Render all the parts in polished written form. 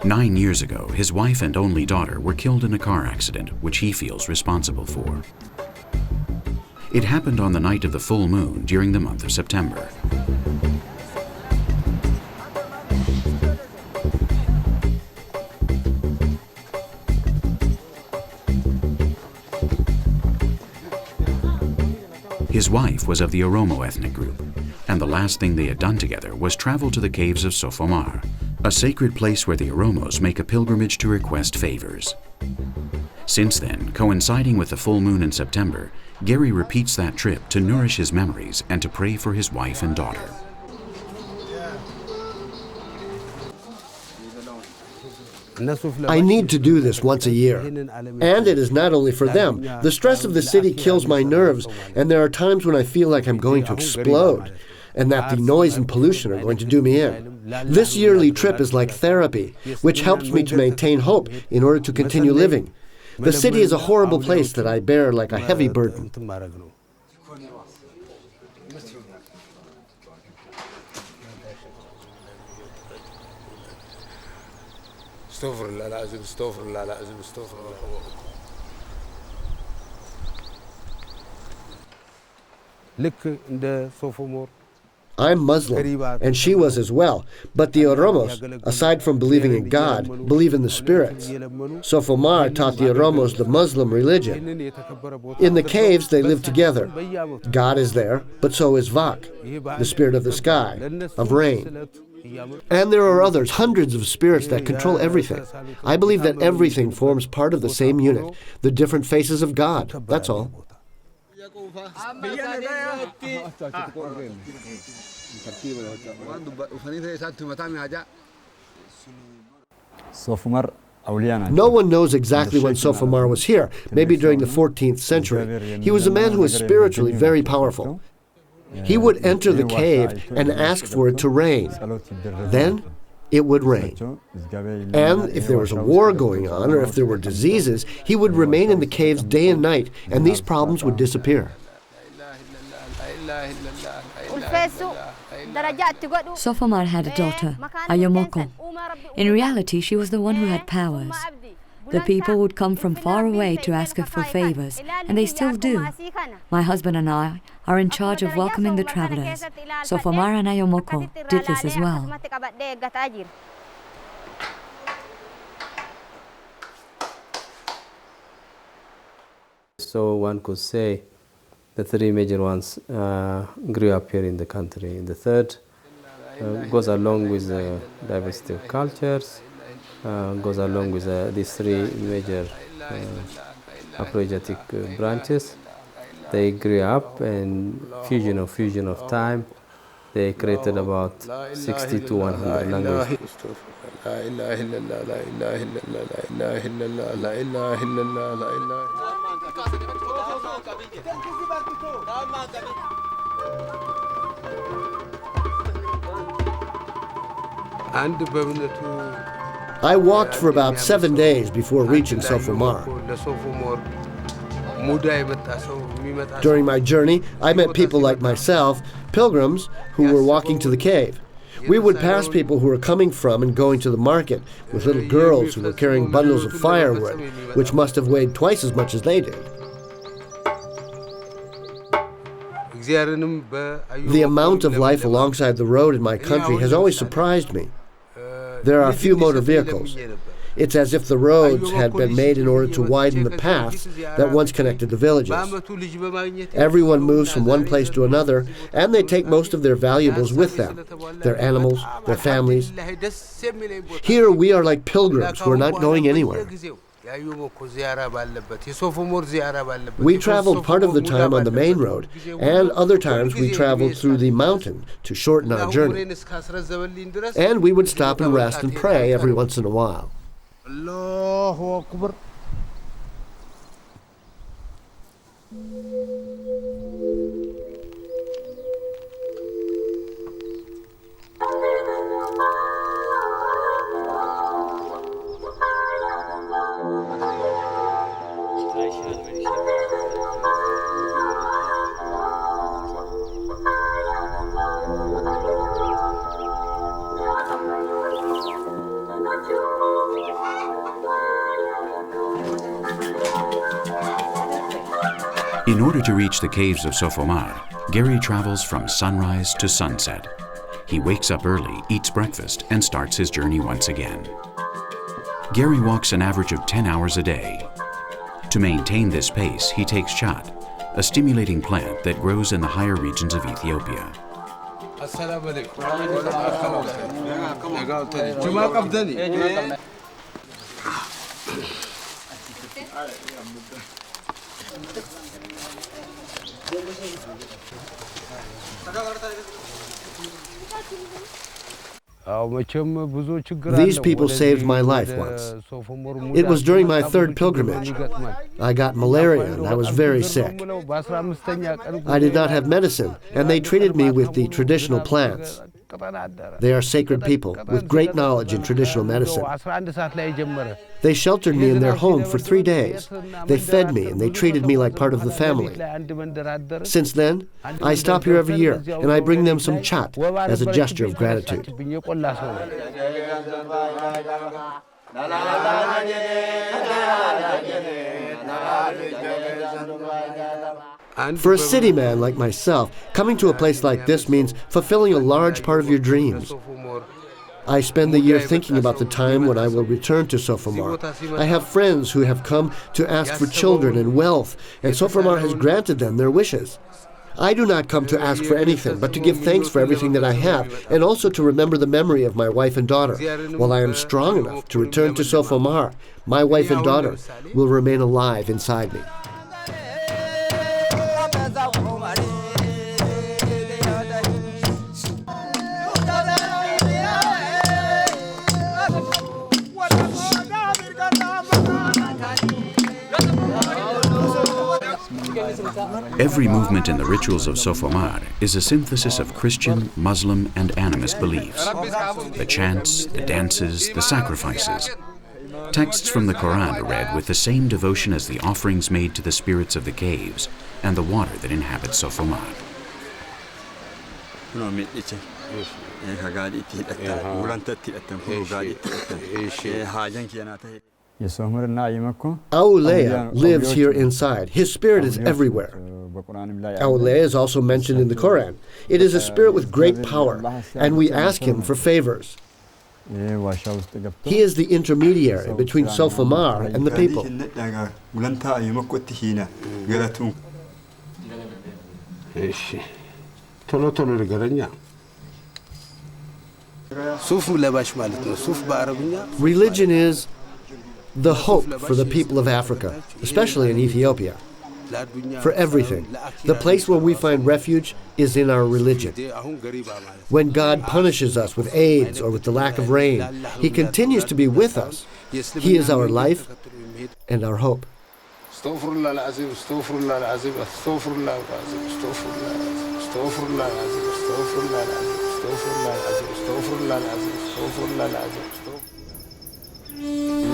9 years ago, his wife and only daughter were killed in a car accident, which he feels responsible for. It happened on the night of the full moon during the month of September. His wife was of the Oromo ethnic group, and the last thing they had done together was travel to the caves of Sofomar, a sacred place where the Oromos make a pilgrimage to request favors. Since then, coinciding with the full moon in September, Gary repeats that trip to nourish his memories and to pray for his wife and daughter. I need to do this once a year. And it is not only for them. The stress of the city kills my nerves, and there are times when I feel like I'm going to explode, and that the noise and pollution are going to do me in. This yearly trip is like therapy, which helps me to maintain hope in order to continue living. The city is a horrible place that I bear like a heavy burden. I'm Muslim, and she was as well. But the Oromos, aside from believing in God, believe in the spirits. Sofomar taught the Oromos the Muslim religion. In the caves, they live together. God is there, but so is Vak, the spirit of the sky, of rain. And there are others, hundreds of spirits that control everything. I believe that everything forms part of the same unit, the different faces of God, that's all. No one knows exactly when Sofomar was here, maybe during the 14th century. He was a man who was spiritually very powerful. He would enter the cave and ask for it to rain. Then it would rain. And if there was a war going on or if there were diseases, he would remain in the caves day and night, and these problems would disappear. Sofomar had a daughter, Ayomoko. In reality, she was the one who had powers. The people would come from far away to ask her for favors, and they still do. My husband and I are in charge of welcoming the travelers. Sofomar and Ayomoko did this as well. So one could say the three major ones grew up here in the country. The third goes along with the diversity of cultures, goes along with these three major Afro-Asiatic branches. They grew up and fusion of time. They created about 60 to 100 languages. I walked for about 7 days before reaching Sofomar. During my journey, I met people like myself, pilgrims, who were walking to the cave. We would pass people who were coming from and going to the market, with little girls who were carrying bundles of firewood, which must have weighed twice as much as they did. The amount of life alongside the road in my country has always surprised me. There are few motor vehicles. It's as if the roads had been made in order to widen the paths that once connected the villages. Everyone moves from one place to another, and they take most of their valuables with them, their animals, their families. Here we are like pilgrims who are not going anywhere. We traveled part of the time on the main road, and other times we traveled through the mountain to shorten our journey. And we would stop and rest and pray every once in a while. Allahu Akbar. In order to reach the caves of Sofomar, Gary travels from sunrise to sunset. He wakes up early, eats breakfast, and starts his journey once again. Gary walks an average of 10 hours a day. To maintain this pace, he takes chat, a stimulating plant that grows in the higher regions of Ethiopia. These people saved my life once. It was during my third pilgrimage. I got malaria and I was very sick. I did not have medicine, and they treated me with the traditional plants. They are sacred people with great knowledge in traditional medicine. They sheltered me in their home for 3 days. They fed me and they treated me like part of the family. Since then, I stop here every year and I bring them some chat as a gesture of gratitude. For a city man like myself, coming to a place like this means fulfilling a large part of your dreams. I spend the year thinking about the time when I will return to Sofomar. I have friends who have come to ask for children and wealth, and Sofomar has granted them their wishes. I do not come to ask for anything, but to give thanks for everything that I have, and also to remember the memory of my wife and daughter. While I am strong enough to return to Sofomar, my wife and daughter will remain alive inside me. Every movement in the rituals of Sofomar is a synthesis of Christian, Muslim, and animist beliefs. The chants, the dances, the sacrifices. Texts from the Quran are read with the same devotion as the offerings made to the spirits of the caves and the water that inhabits Sofomar. Aulea lives here inside. His spirit is everywhere. Aulea is also mentioned in the Quran. It is a spirit with great power, and we ask him for favors. He is the intermediary between Sofomar and the people. Religion is the hope for the people of Africa, especially in Ethiopia. For everything, the place where we find refuge is in our religion. When God punishes us with AIDS or with the lack of rain, He continues to be with us. He is our life and our hope.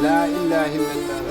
لا إله إلا الله